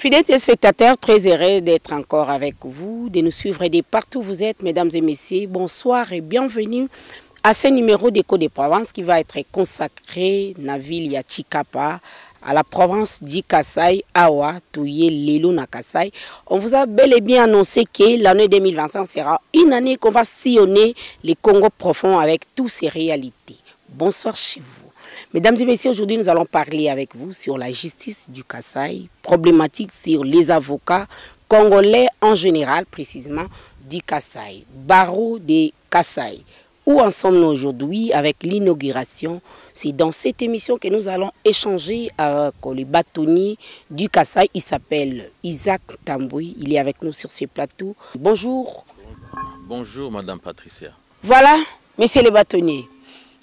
Fidèles téléspectateurs, très heureux d'être encore avec vous, de nous suivre de partout où vous êtes, mesdames et messieurs. Bonsoir et bienvenue à ce numéro d'Écho des Provinces qui va être consacré à la ville de Chikapa, à la province du Kasaï, Awa, Touye, Lelo, na Kasaï. On vous a bel et bien annoncé que l'année 2025 sera une année qu'on va sillonner les Congo profonds avec toutes ses réalités. Bonsoir chez vous. Mesdames et messieurs, aujourd'hui nous allons parler avec vous sur la justice du Kasaï, problématique sur les avocats congolais en général, précisément du Kasaï, barreau des Kasaï. Où en sommes-nous aujourd'hui avec l'inauguration? C'est dans cette émission que nous allons échanger avec le bâtonnier du Kasaï. Il s'appelle Isaac Tamboui. Il est avec nous sur ce plateau. Bonjour. Bonjour, Madame Patricia. Voilà, monsieur le bâtonnier.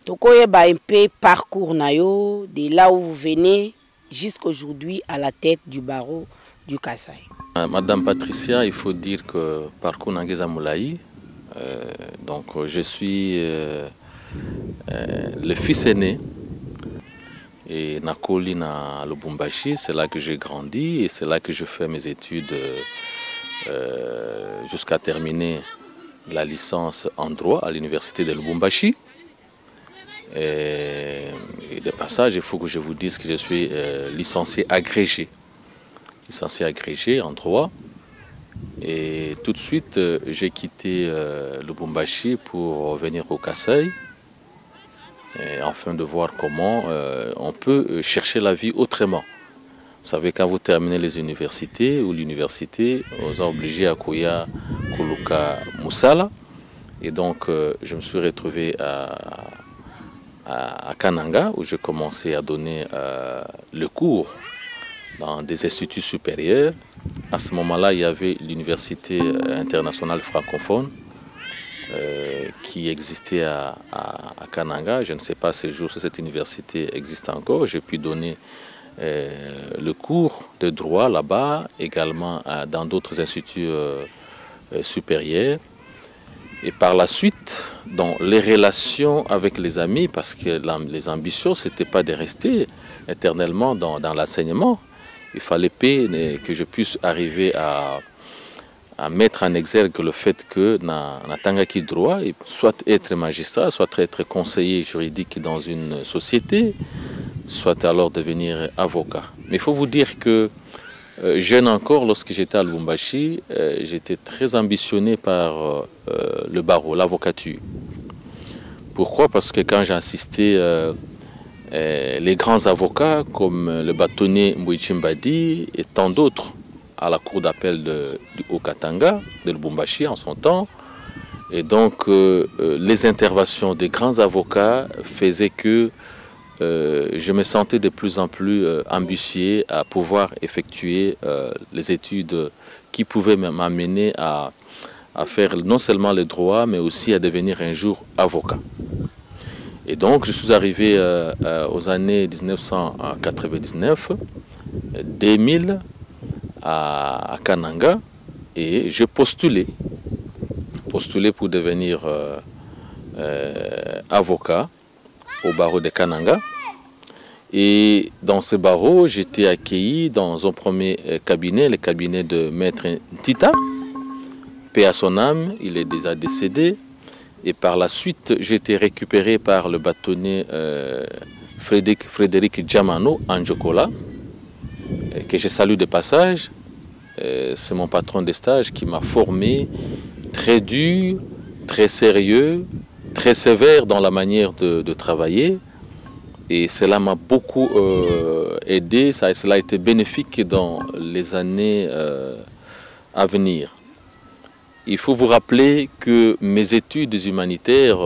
Tokoye ba un peu parcours nayo de là où vous venez jusqu'aujourd'hui à la tête du barreau du Kasaï. Madame Patricia, il faut dire que parcours Nangeza Moulaï. Donc je suis le fils aîné et Nakoli na Lubumbashi, c'est là que j'ai grandi et c'est là que je fais mes études jusqu'à terminer la licence en droit à l'université de Lubumbashi. Et de passage, il faut que je vous dise que je suis licencié agrégé en droit. Et tout de suite, j'ai quitté Lubumbashi pour venir au Kasaï, afin de voir comment on peut chercher la vie autrement. Vous savez, quand vous terminez les universités ou l'université, on vous a obligé à Koya, Koluka, Moussala. Et donc, je me suis retrouvé à Kananga, où j'ai commencé à donner le cours dans des instituts supérieurs. À ce moment-là, il y avait l'université internationale francophone qui existait à Kananga. Je ne sais pas ce jour si cette université existe encore. J'ai pu donner le cours de droit là-bas, également dans d'autres instituts supérieurs. Et par la suite, dans les relations avec les amis, parce que les ambitions, ce n'était pas de rester éternellement dans l'enseignement. Il fallait que je puisse arriver à mettre en exergue le fait que na tangaki droit, soit être magistrat, soit être conseiller juridique dans une société, soit alors devenir avocat. Mais il faut vous dire que jeune encore, lorsque j'étais à Lubumbashi, j'étais très ambitionné par le barreau, l'avocature. Pourquoi? Parce que quand j'ai assisté les grands avocats comme le bâtonnier Mbouichimbadi et tant d'autres à la cour d'appel du Haut-Katanga, de Lubumbashi en son temps. Et donc les interventions des grands avocats faisaient que je me sentais de plus en plus ambitieux à pouvoir effectuer les études qui pouvaient m'amener à faire non seulement le droit, mais aussi à devenir un jour avocat. Et donc, je suis arrivé aux années 1999, 2000 à Kananga et j'ai postulé pour devenir avocat au barreau de Kananga. Et dans ce barreau, j'étais accueilli dans un premier cabinet, le cabinet de Maître Tita, paix à son âme, il est déjà décédé. Et par la suite, j'ai été récupéré par le bâtonnier Frédéric Djamano Anjokola, que je salue de passage. C'est mon patron de stage qui m'a formé, très dur, très sérieux, très sévère dans la manière de travailler. Et cela m'a beaucoup aidé, cela a été bénéfique dans les années à venir. Il faut vous rappeler que mes études humanitaires,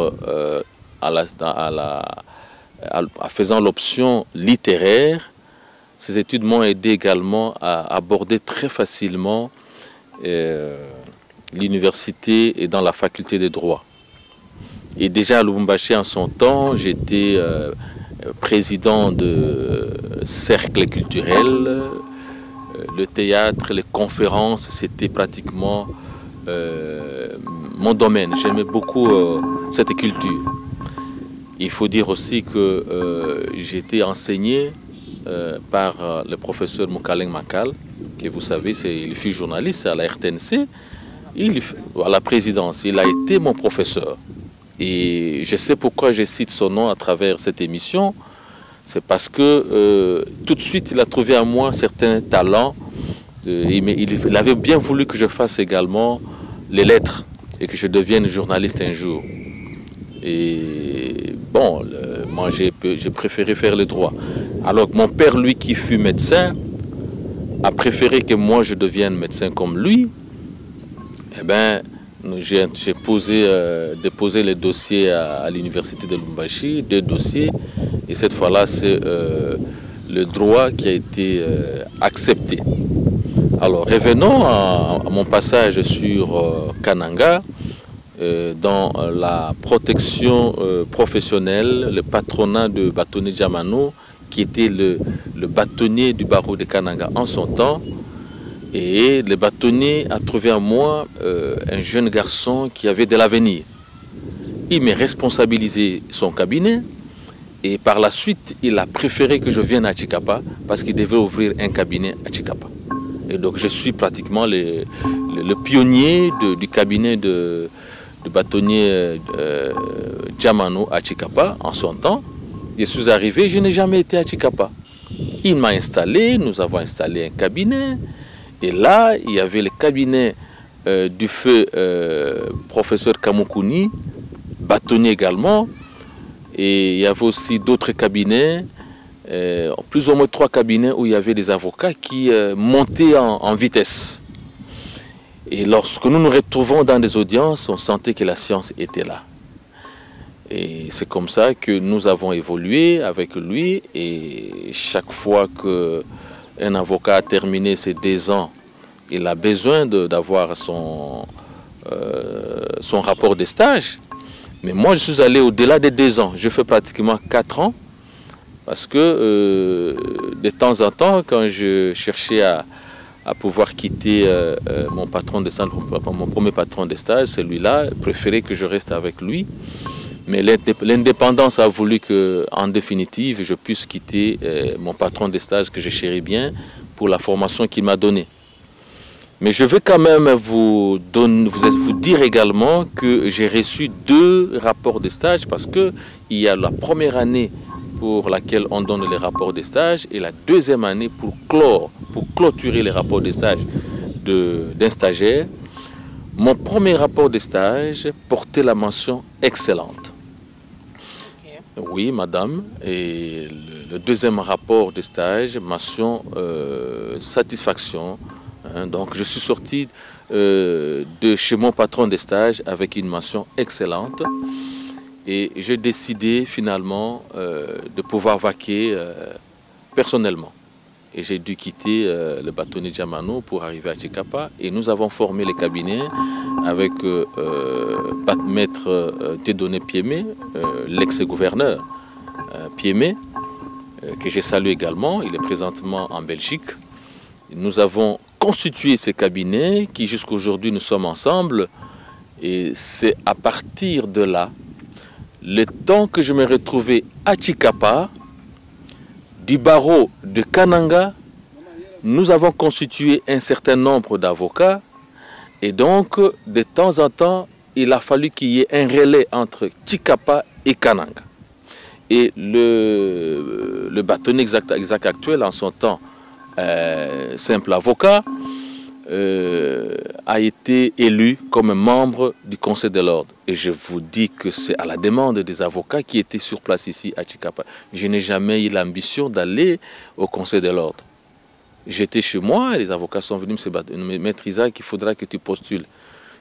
faisant l'option littéraire, ces études m'ont aidé également à aborder très facilement l'université et dans la faculté de droit. Et déjà à Lubumbashi en son temps, j'étais président de cercles culturels, le théâtre, les conférences, c'était pratiquement mon domaine. J'aimais beaucoup cette culture. Il faut dire aussi que j'ai été enseigné par le professeur Moukaleng Makal que vous savez, il fut journaliste à la RTNC, à la présidence. Il a été mon professeur. Et je sais pourquoi je cite son nom à travers cette émission. C'est parce que tout de suite, il a trouvé en moi certains talents. Il avait bien voulu que je fasse également les lettres et que je devienne journaliste un jour. Et bon, moi j'ai préféré faire le droit. Alors que mon père, lui qui fut médecin, a préféré que moi je devienne médecin comme lui. Eh bien, j'ai déposé les dossiers à l'université de Lubumbashi, 2 dossiers. Et cette fois-là, c'est le droit qui a été accepté. Alors, revenons à mon passage sur Kananga. Dans la protection professionnelle, le patronat de bâtonnier Djamano, qui était le bâtonnier du barreau de Kananga en son temps. Et le bâtonnier a trouvé en moi un jeune garçon qui avait de l'avenir. Il m'a responsabilisé son cabinet et par la suite, il a préféré que je vienne à Chikapa parce qu'il devait ouvrir un cabinet à Chikapa. Et donc, je suis pratiquement le pionnier du cabinet de bâtonnier Djamano à Chikapa en son temps. Je suis arrivé, je n'ai jamais été à Chikapa. Il m'a installé, nous avons installé un cabinet. Et là, il y avait le cabinet du feu professeur Kamoukouni, bâtonnier également. Et il y avait aussi d'autres cabinets, plus ou moins 3 cabinets où il y avait des avocats qui montaient en vitesse. Et lorsque nous nous retrouvons dans des audiences, on sentait que la science était là. Et c'est comme ça que nous avons évolué avec lui. Et chaque fois qu'un avocat a terminé ses 2 ans, il a besoin d'avoir son rapport de stage. Mais moi, je suis allé au-delà des 2 ans. Je fais pratiquement 4 ans. Parce que de temps en temps, quand je cherchais à pouvoir quitter mon patron de stage, mon premier patron de stage, celui-là, préférait que je reste avec lui. Mais l'indépendance a voulu qu'en définitive, je puisse quitter mon patron de stage que je chéris bien pour la formation qu'il m'a donnée. Mais je veux quand même vous dire également que j'ai reçu 2 rapports de stage parce qu'il y a la première année pour laquelle on donne les rapports de stage et la 2e année pour clôturer les rapports de stage d'un stagiaire. Mon premier rapport de stage portait la mention excellente. Oui, madame. Et le 2e rapport de stage, mention satisfaction. Donc, je suis sorti de chez mon patron de stage avec une mention excellente. Et j'ai décidé finalement de pouvoir vaquer personnellement. Et j'ai dû quitter le bâtonnier Djamano pour arriver à Chikapa. Et nous avons formé le cabinet avec maître Thédoné Piémé, l'ex-gouverneur Piémé, que j'ai salué également. Il est présentement en Belgique. Nous avons constitué ce cabinet qui jusqu'à aujourd'hui nous sommes ensemble. Et c'est à partir de là, le temps que je me retrouvais à Chikapa, du barreau de Kananga, nous avons constitué un certain nombre d'avocats et donc de temps en temps, il a fallu qu'il y ait un relais entre Chikapa et Kananga. Et le bâtonnier exact actuel, en son temps simple avocat, a été élu comme membre du Conseil de l'Ordre. Et je vous dis que c'est à la demande des avocats qui étaient sur place ici à Chikapa. Je n'ai jamais eu l'ambition d'aller au Conseil de l'Ordre. J'étais chez moi et les avocats sont venus me battre. Maître Isaac, il faudra que tu postules.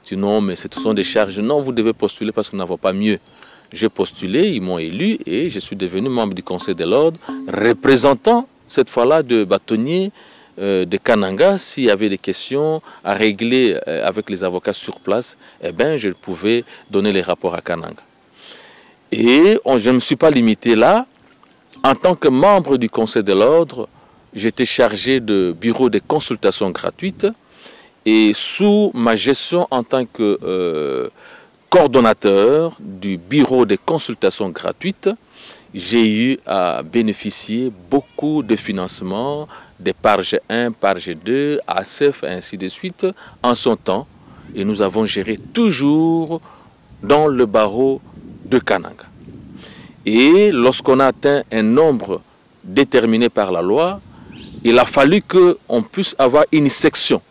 Je dis non, mais ce sont des charges. Non, vous devez postuler parce que nous n'avons pas mieux. J'ai postulé, ils m'ont élu et je suis devenu membre du Conseil de l'Ordre, représentant cette fois-là de bâtonnier de Kananga. S'il y avait des questions à régler avec les avocats sur place, eh bien, je pouvais donner les rapports à Kananga. Et je ne me suis pas limité là. En tant que membre du Conseil de l'Ordre, j'étais chargé de bureau de consultation gratuite et sous ma gestion en tant que coordonnateur du bureau de consultation gratuite, j'ai eu à bénéficier beaucoup de financements des Parge 1, Parge 2, ACEF, et ainsi de suite, en son temps. Et nous avons géré toujours dans le barreau de Kananga. Et lorsqu'on a atteint un nombre déterminé par la loi, il a fallu qu'on puisse avoir une section.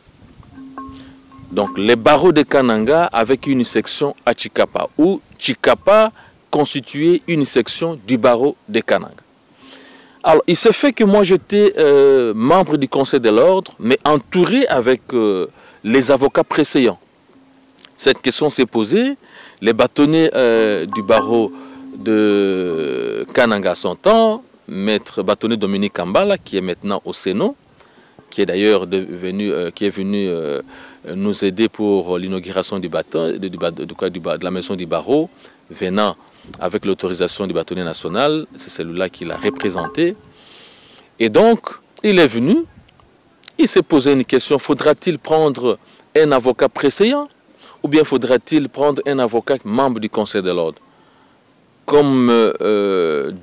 Donc les barreaux de Kananga avec une section à Chikapa, où Chikapa constituait une section du barreau de Kananga. Alors il s'est fait que moi j'étais membre du Conseil de l'ordre, mais entouré avec les avocats précédents. Cette question s'est posée, les bâtonniers du barreau de Kananga son temps, maître bâtonnier Dominique Kambala, qui est maintenant au Sénat, qui est d'ailleurs venu nous aider pour l'inauguration de la maison du barreau, venant avec l'autorisation du bâtonnier national, c'est celui-là qui l'a représenté. Et donc, il est venu, il s'est posé une question, faudra-t-il prendre un avocat précédent ou bien faudra-t-il prendre un avocat membre du Conseil de l'ordre? Comme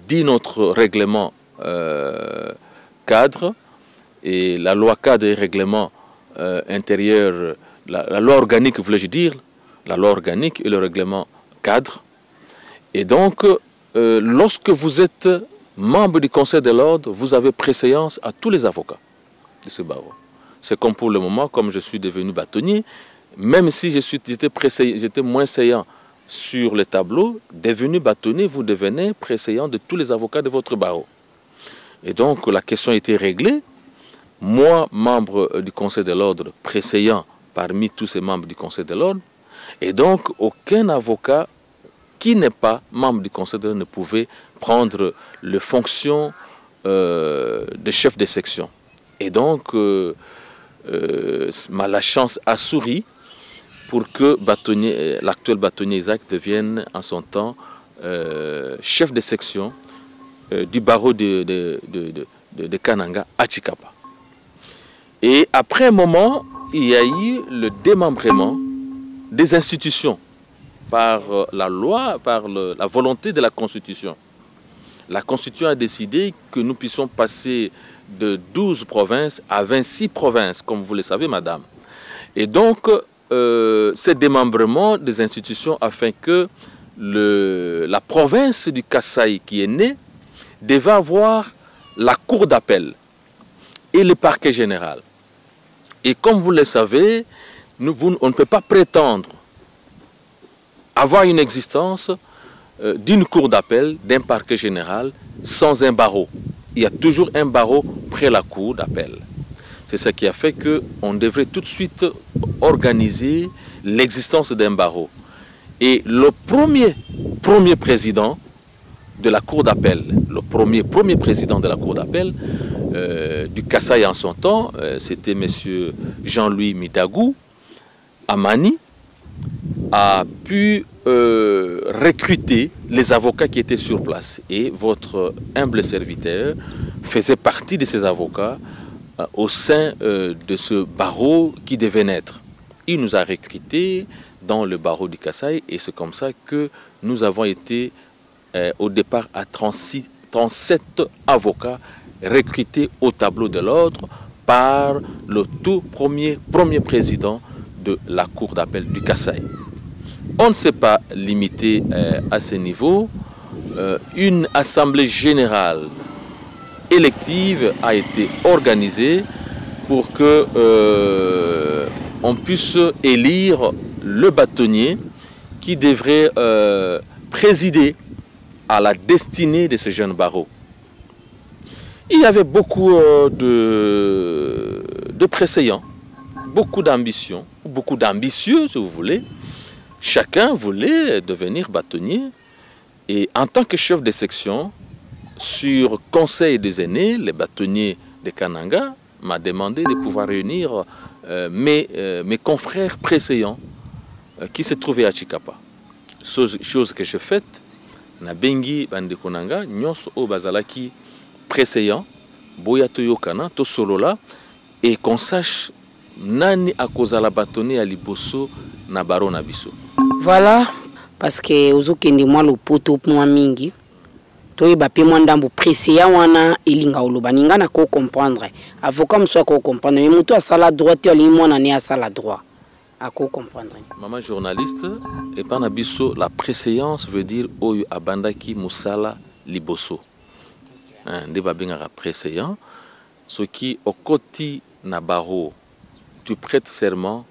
dit notre règlement cadre, et la loi cadre et règlement intérieur, la loi organique, voulais-je dire, la loi organique et le règlement cadre. Et donc, lorsque vous êtes membre du Conseil de l'ordre, vous avez préséance à tous les avocats de ce barreau. C'est comme pour le moment, comme je suis devenu bâtonnier, même si j'étais moins séant sur le tableau, devenu bâtonnier, vous devenez préséant de tous les avocats de votre barreau. Et donc, la question a été réglée. Moi, membre du Conseil de l'ordre, préséant parmi tous ces membres du Conseil de l'ordre, et donc aucun avocat qui n'est pas membre du Conseil de l'ordre ne pouvait prendre les fonctions de chef de section. Et donc, la chance a souri pour que l'actuel bâtonnier Isaac devienne en son temps chef de section du barreau de Kananga à Chikapa. Et après un moment, il y a eu le démembrement des institutions par la loi, par la volonté de la Constitution. La Constitution a décidé que nous puissions passer de 12 provinces à 26 provinces, comme vous le savez, madame. Et donc, ce démembrement des institutions afin que la province du Kasaï qui est née devait avoir la cour d'appel et le parquet général. Et comme vous le savez, on ne peut pas prétendre avoir une existence d'une cour d'appel, d'un parquet général, sans un barreau. Il y a toujours un barreau près la cour d'appel. C'est ce qui a fait qu'on devrait tout de suite organiser l'existence d'un barreau. Et le premier président de la cour d'appel, le premier président de la cour d'appel du Kasaï en son temps, c'était M. Jean-Louis Midagou, Amani, a pu recruter les avocats qui étaient sur place. Et votre humble serviteur faisait partie de ces avocats au sein de ce barreau qui devait naître. Il nous a recrutés dans le barreau du Kasaï et c'est comme ça que nous avons été au départ à 37 avocats recrutés au tableau de l'ordre par le tout premier président de la cour d'appel du Kasaï. On ne s'est pas limité à ce niveau. Une assemblée générale élective a été organisée pour que on puisse élire le bâtonnier qui devrait présider à la destinée de ce jeune barreau. Il y avait beaucoup de préséants, beaucoup d'ambition, beaucoup d'ambitieux si vous voulez. Chacun voulait devenir bâtonnier et en tant que chef de section, sur conseil des aînés, les bâtonniers de Kananga m'a demandé de pouvoir réunir mes confrères préséants qui se trouvaient à Chikapa. Chose que je fais, na bengi bande konanga nyos o bazalaki préséant boya toyokana to solola et qu'on sache nani akozala bâtonnier à liboso na baro na biso. Voilà, parce que ozokende moi le poto moi mingi toyeba pe mwandambo précédent wana elinga oloba ninga na ko comprendre avocat mso ko comprendre mais muto asala droit to lingi mwana ne asala droit ako comprendre. Maman journaliste et pas na biso la préséance veut dire oyo abandaki musala liboso. Nde babengaka préséant ce qui okoti na baro tu prêtes serment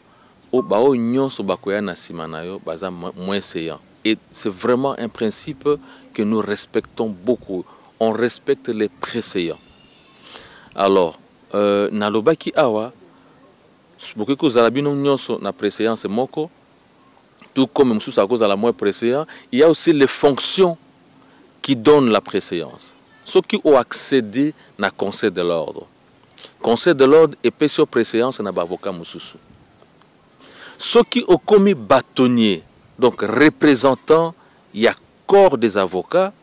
au bao nyonso bakoya na sima na yo baza moins séant. Et c'est vraiment un principe que nous respectons beaucoup. On respecte les préséants. Alors, nalobaki awa, beaucoup que zalabino nyonso na préséance moko, tout comme moussous à cause de la moins préséant, il y a aussi les fonctions qui donnent la préséance. Ceux qui ont accédé na conseil de l'ordre. Conseil de l'ordre et pécio préséance na bavoka moussous. Ceux qui ont commis bâtonnier, donc représentant, il y a corps des avocats,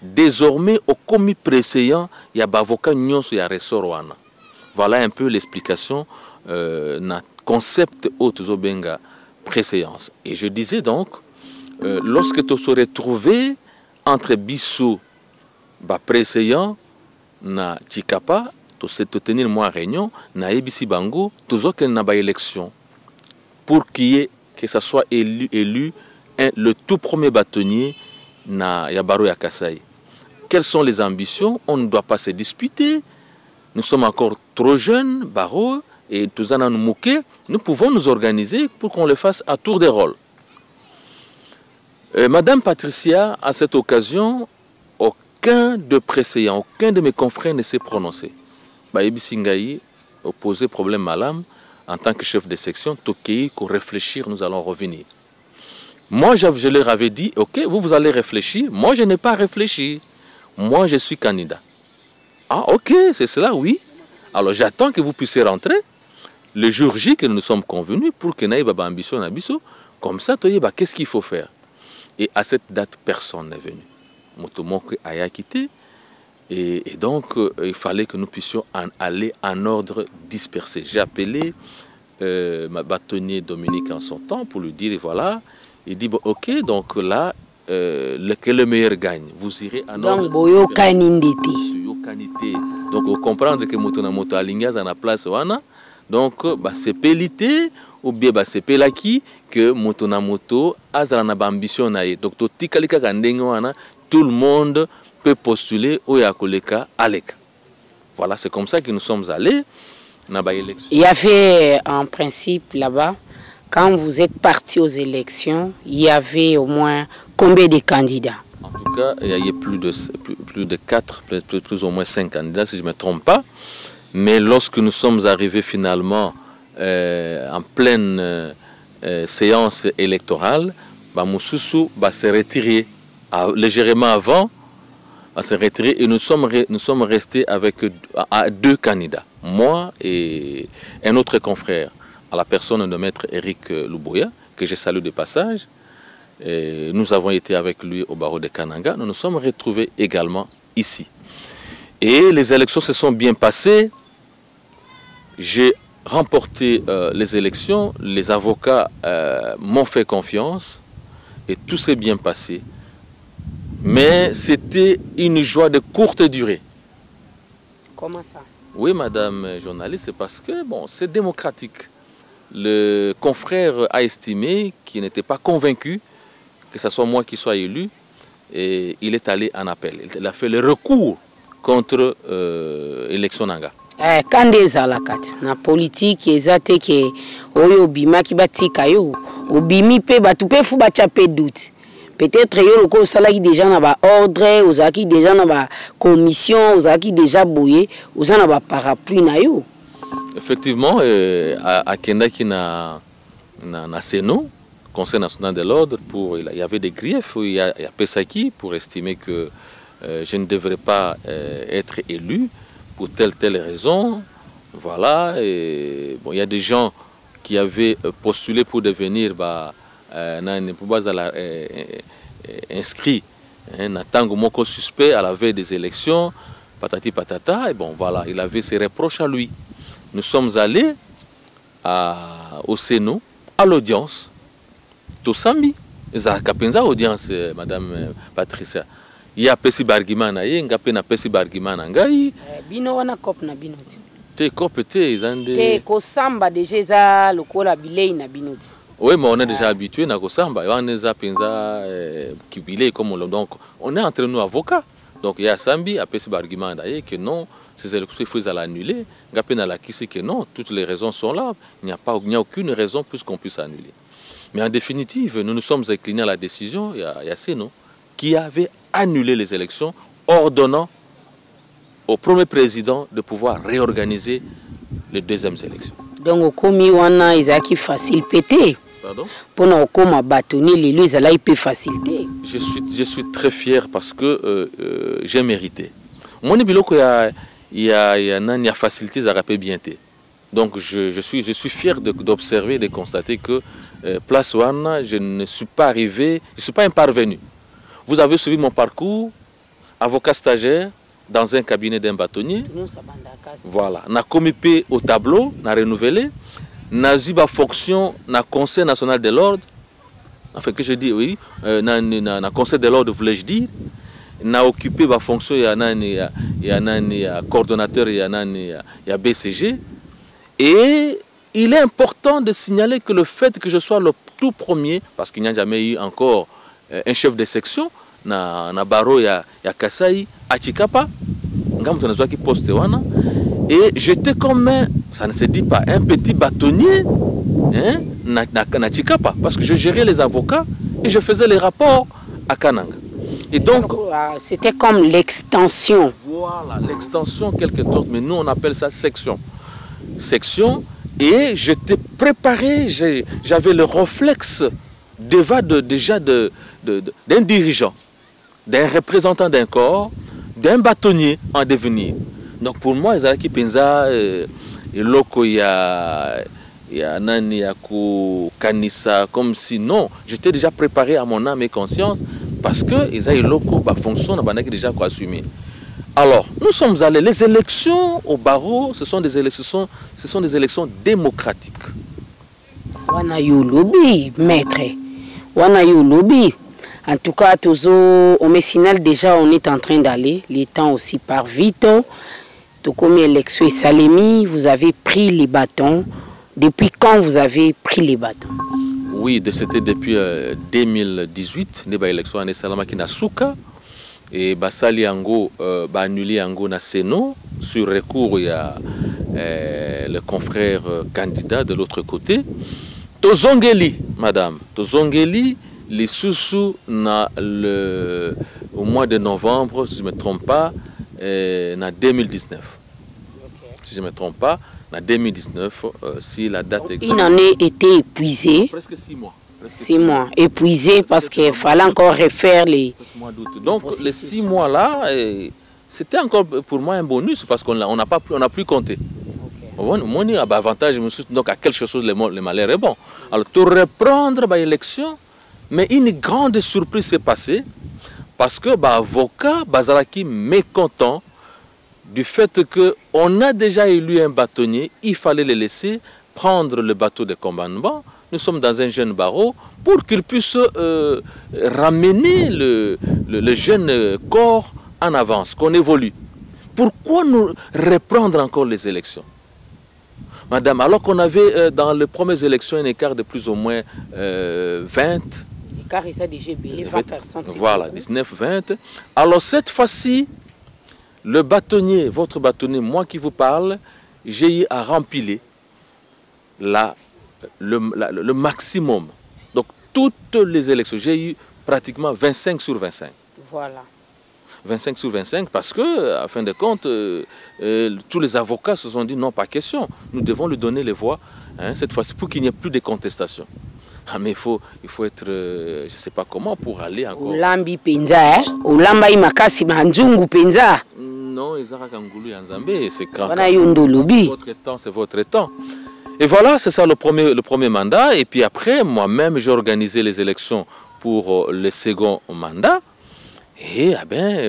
désormais au commis préséant, il y a avocat nyonso, il y a ressort wana. Voilà un peu l'explication na concept auto benga préséance. Et je disais donc, lorsque tu serais trouvé entre Bissou, préséant, na Chikapa, tu sais tenir moi réunion, na Ebisi Bango, tu sais na ba élection pour que ça soit élu le tout premier bâtonnier na Yabaro Yakasai. Quelles sont les ambitions? On ne doit pas se disputer. Nous sommes encore trop jeunes, Baro, et tous en nous nous pouvons nous organiser pour qu'on le fasse à tour de rôle. Madame Patricia, à cette occasion, aucun de préséant, aucun de mes confrères ne s'est prononcé. Baïbi Singaï opposé problème malam en tant que chef de section, Tokei, qu'on réfléchir, nous allons revenir. Moi, je leur avais dit, ok, vous allez réfléchir. Moi, je n'ai pas réfléchi. Moi, je suis candidat. Ah, ok, c'est cela, oui. Alors, j'attends que vous puissiez rentrer le jour J que nous sommes convenus pour que nous ayons ambition nabiso. Comme ça, qu'est-ce qu'il faut faire? Et à cette date, personne n'est venu. Motomok a quitté. Et donc, il fallait que nous puissions aller en ordre dispersé. J'ai appelé ma bâtonnier Dominique en son temps pour lui dire, voilà, il dit, bon, ok, donc là, que le meilleur gagne. Vous irez en ordre dispersé. Donc, vous comprenez que moto na moto alingaz en la place wana. Donc, c'est pelité ou bien c'est pelaki que moto na moto azala na ambition na ye. Donc, tikalika kandenge wana, tout le monde peut postuler au Yakoleka Aleka. Voilà, c'est comme ça que nous sommes allés dans l'élection. Il y avait en principe là-bas, quand vous êtes partis aux élections, il y avait au moins combien de candidats? En tout cas, il y a eu plus de 4, plus ou moins 5 candidats, si je ne me trompe pas. Mais lorsque nous sommes arrivés finalement en pleine séance électorale, Moussoussou s'est retiré légèrement avant. À se retirer et nous sommes restés avec 2 candidats, moi et un autre confrère, à la personne de maître Eric Luboya, que je salue de passage. Et nous avons été avec lui au barreau de Kananga. Nous nous sommes retrouvés également ici. Et les élections se sont bien passées. J'ai remporté les élections. Les avocats m'ont fait confiance et tout s'est bien passé. Mais c'était une joie de courte durée. Comment ça? Oui, madame journaliste, c'est parce que bon, c'est démocratique. Le confrère a estimé qu'il n'était pas convaincu que ce soit moi qui sois élu et il est allé en appel. Il a fait le recours contre l'élection Nanga. Quand des alakati na politique ezate ke oyo bima ki batika yo obimi pe batu pe fu bacha pe doute. Peut-être que vous avez déjà un ordre, vous avez déjà une commission, vous avez déjà bouillé, vous avez un parapluie. Effectivement, à Kendaki na Seno, Conseil national de l'ordre, il y avait des griefs, il y a Pesaki pour estimer que je ne devrais pas être élu pour telle raison. Voilà, et bon, il y a des gens qui avaient postulé pour devenir inscrit Natango Moko suspect à la veille des élections, patati patata, et bon voilà, il avait ses reproches à lui. Nous sommes allés au Sénat, à l'audience, Tosami, Kapenza audience, madame Patricia. Il y a pesi bargima na ye, nga pe na pesi bargima na ngai. Bino wana cop na bino ti. Te cop te izande. Te ko samba déjà za lokola bilei na bino ti. Oui, mais on est déjà habitué na ko samba. On est za penza kibile comme on donc on est entre nous avocats. Donc il y a sambi a pesi bargima na ye que non, ces élections il faut les annuler. Nga pe na la kisi que non, toutes les raisons sont là. Il n'y a aucune raison plus qu'on puisse annuler. Mais en définitive, nous nous sommes inclinés à la décision, il y a Seno, qui avait annulé les élections, ordonnant au premier président de pouvoir réorganiser les deuxièmes élections. Donc, au komi wana izaki facile pété. Pardon? Pour nous koma batoni les lui zala peut faciliter. Je suis très fier parce que j'ai mérité. Mon biloko il y a facilité ça rappelle bien té. Donc je suis fier d'observer, de constater que Place Wana, je ne suis pas arrivé, je ne suis pas un parvenu. Vous avez suivi mon parcours, avocat stagiaire, dans un cabinet d'un bâtonnier. Voilà. Na comipé au tableau, na renouvelé. Na ziba fonction, na conseil national de l'ordre. Enfin, que je dis, oui, na conseil de l'ordre, voulais-je dire. Na occupé ma fonction, il y a coordonnateur, il y a BCG. Et il est important de signaler que le fait que je sois le tout premier, parce qu'il n'y a jamais eu encore un chef de section, na Baro, il y a Kasai, à Chikapa, et j'étais comme ça ne se dit pas, un petit bâtonnier hein, na Chikapa, parce que je gérais les avocats et je faisais les rapports à Kananga. Et donc, c'était comme l'extension. Voilà, l'extension quelque chose, mais nous on appelle ça section. Section, et j'étais préparé, j'avais le réflexe déjà d'un dirigeant, d'un représentant d'un corps, d'un bâtonnier en devenir. Donc pour moi, Ezalaki Penza, Loko ya Nani Yaku Kanisa, comme si non, j'étais déjà préparé à mon âme et conscience parce que Ezalaki Loko fonction n'a déjà assumé. Alors, nous sommes allés, les élections au barreau, ce sont des élections démocratiques. Wana yu lobby, maître. Wana yu lobby. En tout cas, au Messinal, déjà, on est en train d'aller. Les temps aussi par vite. Tout comme élection et Salemi, vous avez pris les bâtons. Depuis quand vous avez pris les bâtons? Oui, c'était depuis 2018. Nous avons élection à Salama qui n'a souka. Et Basali Yango annulé Yango na Seno sur recours il y a le confrère candidat de l'autre côté. Tozongeli, madame, Tozongeli, les sous au mois de novembre, si je ne me trompe pas, en 2019. Okay. Si je ne me trompe pas, en 2019, si la date exacte. Une année était épuisée. Presque 6 mois. 6 mois, épuisé parce qu'il fallait encore refaire les... Donc les 6 mois-là, c'était encore pour moi un bonus parce qu'on n'a plus compté. Mon avantage, donc à quelque chose, le malheur est bon. Alors, tout reprendre l'élection, mais une grande surprise s'est passée parce que l'avocat Bazaraki mécontent du fait qu'on a déjà élu un bâtonnier, il fallait le laisser prendre le bateau de commandement. Nous sommes dans un jeune barreau pour qu'il puisse ramener le jeune corps en avance, qu'on évolue. Pourquoi nous reprendre encore les élections? Madame, alors qu'on avait dans les premières élections un écart de plus ou moins 20. L'écart est déjà belé, 20 personnes. Voilà, 19-20. Alors cette fois-ci, le bâtonnier, votre bâtonnier, moi qui vous parle, j'ai eu à rempiler le maximum. Donc toutes les élections, j'ai eu pratiquement 25 sur 25. Voilà. 25 sur 25 parce que, à fin de compte, tous les avocats se sont dit non, pas question. Nous devons lui donner les voix, hein, cette fois-ci, pour qu'il n'y ait plus de contestation. Ah, mais il faut être, je ne sais pas comment, pour aller encore. Olambi penza, olamba imakasi manjungu penza. Non, Ezara Kangoulou Yanzambé, c'est quand votre temps, c'est votre temps. Et voilà, c'est ça le premier mandat. Et puis après, moi-même, j'ai organisé les élections pour le second mandat. Et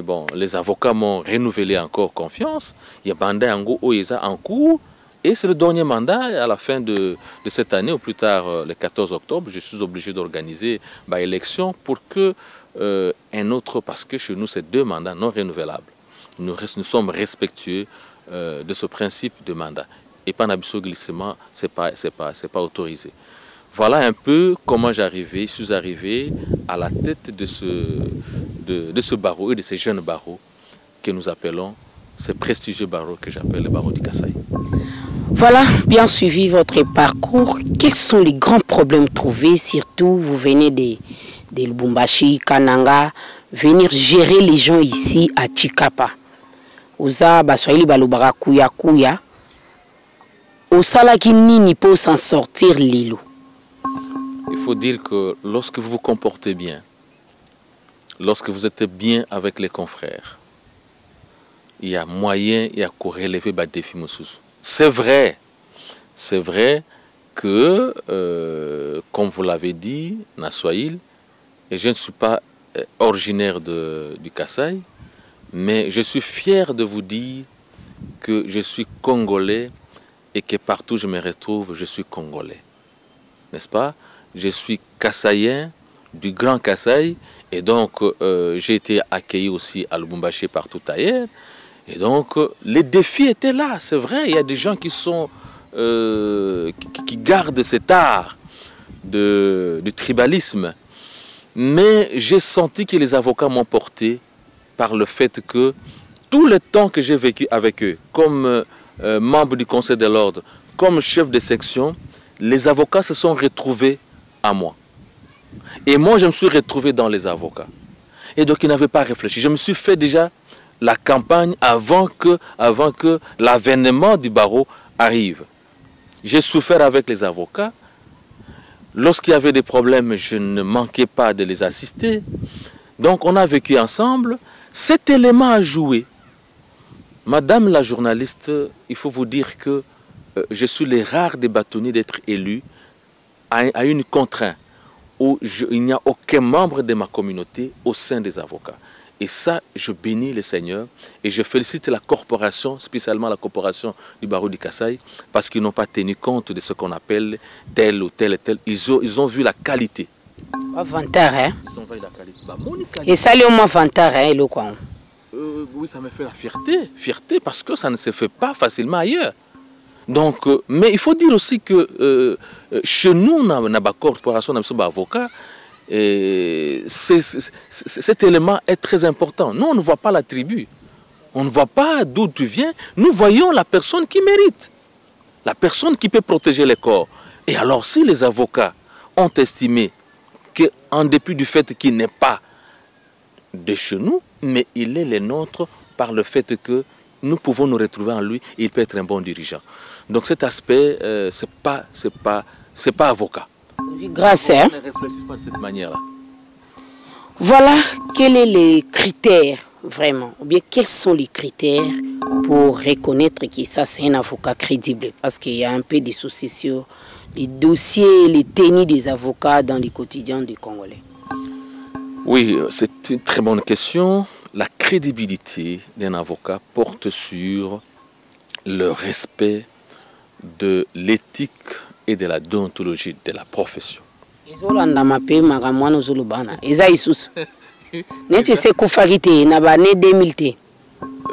bon, les avocats m'ont renouvelé encore confiance. Il y a mandat en cours. Et c'est le dernier mandat. À la fin de cette année, ou plus tard, le 14 octobre, je suis obligé d'organiser l'élection pour que un autre, parce que chez nous, c'est 2 mandats non renouvelables. Nous sommes respectueux de ce principe de mandat. Et pas un glissement, c'est pas autorisé. Voilà un peu comment je suis arrivé à la tête de ce barreau et de ces jeunes barreaux que nous appelons, ce prestigieux barreau que j'appelle le barreau du Kasaï. Voilà, bien suivi votre parcours. Quels sont les grands problèmes trouvés? Surtout, vous venez de Lubumbashi, Kananga, venir gérer les gens ici à Chikapa. Oza baswahili balobaka kuya kuya. Osalaki nini pour s'en sortir lilo? Il faut dire que lorsque vous vous comportez bien, lorsque vous êtes bien avec les confrères, il y a moyen de relever les défis. C'est vrai que, comme vous l'avez dit, Naswaïl, et je ne suis pas originaire du Kasaï, mais je suis fier de vous dire que je suis congolais et que partout où je me retrouve, je suis congolais. N'est-ce pas? Je suis Kassaïen du Grand Kasaï et donc j'ai été accueilli aussi à Lubumbashi partout ailleurs. Et donc les défis étaient là, c'est vrai. Il y a des gens qui sont qui gardent cet art du tribalisme. Mais j'ai senti que les avocats m'ont porté par le fait que tout le temps que j'ai vécu avec eux, comme membre du Conseil de l'Ordre, comme chef de section, les avocats se sont retrouvés à moi. Et moi, je me suis retrouvé dans les avocats. Et donc, ils n'avaient pas réfléchi. Je me suis fait déjà la campagne avant que l'avènement du barreau arrive. J'ai souffert avec les avocats. Lorsqu'il y avait des problèmes, je ne manquais pas de les assister. Donc, on a vécu ensemble. Cet élément a joué. Madame la journaliste, il faut vous dire que je suis les rares des bâtonniers d'être élus à une contrainte où il n'y a aucun membre de ma communauté au sein des avocats. Et ça, je bénis le Seigneur et je félicite la corporation, spécialement la corporation du barreau du Kasaï, parce qu'ils n'ont pas tenu compte de ce qu'on appelle tel ou tel et tel. Ils ont vu la qualité. Vantar, hein? Ils ont vu la qualité. Et ça, c'est moins vantar, hein, le quoi? Oui, ça me fait la fierté parce que ça ne se fait pas facilement ailleurs. Donc, mais il faut dire aussi que chez nous, dans la corporation, dans l'avocat, cet élément est très important. Nous, on ne voit pas la tribu. On ne voit pas d'où tu viens. Nous voyons la personne qui mérite. La personne qui peut protéger les corps. Et alors, si les avocats ont estimé qu'en dépit du fait qu'il n'est pas de chez nous, mais il est le nôtre par le fait que nous pouvons nous retrouver en lui et il peut être un bon dirigeant. Donc cet aspect, c'est pas avocat. Grâce, hein? On ne réfléchit pas de cette manière-là. Voilà, quels sont les critères, vraiment, ou bien quels sont les critères pour reconnaître que ça c'est un avocat crédible? Parce qu'il y a un peu de soucis sur les dossiers, les tenues des avocats dans les quotidiens du Congolais. Oui, c'est une très bonne question. La crédibilité d'un avocat porte sur le respect de l'éthique et de la déontologie de la profession.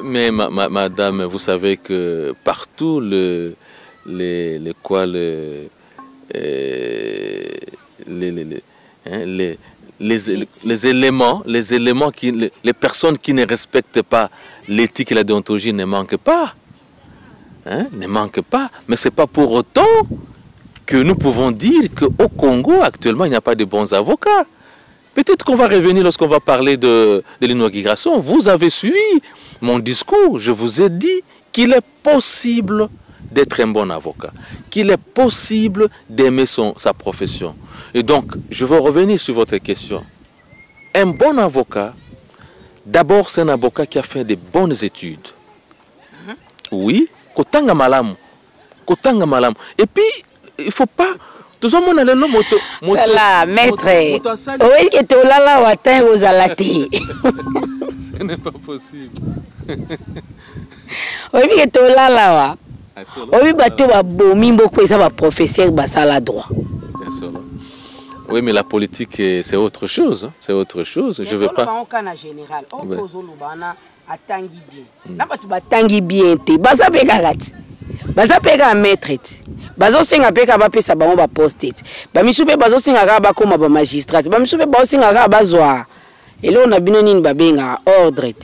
Mais madame, vous savez que partout les personnes qui ne respectent pas l'éthique et la déontologie ne manquent pas. Hein, ne manquent pas. Mais ce n'est pas pour autant que nous pouvons dire qu'au Congo, actuellement, il n'y a pas de bons avocats. Peut-être qu'on va revenir lorsqu'on va parler de l'immigration. Vous avez suivi mon discours. Je vous ai dit qu'il est possible d'être un bon avocat, qu'il est possible d'aimer sa profession. Et donc, je veux revenir sur votre question. Un bon avocat, d'abord, c'est un avocat qui a fait de bonnes études. Oui, kotanga malamu. Et puis, il ne faut pas... Tout le monde a le nom moto. Voilà, maître. Oui, que tu as là, watin aux alati. Ce n'est pas possible. Oui, que tu as là. Oui, bateau a bomi beaucoup ça va professeur basala droit. Bien sûr. Oui, mais la politique, c'est autre chose. Hein. C'est autre chose. Je ne veux pas... général, tangi bien te baza peka kati baza peka maître bazo senga peka ba pesa bango ba poste ba misupe bazo senga ka ba koma ba magistrat ba misupe bazo senga ka bazwa elo na bino nini babenga ordre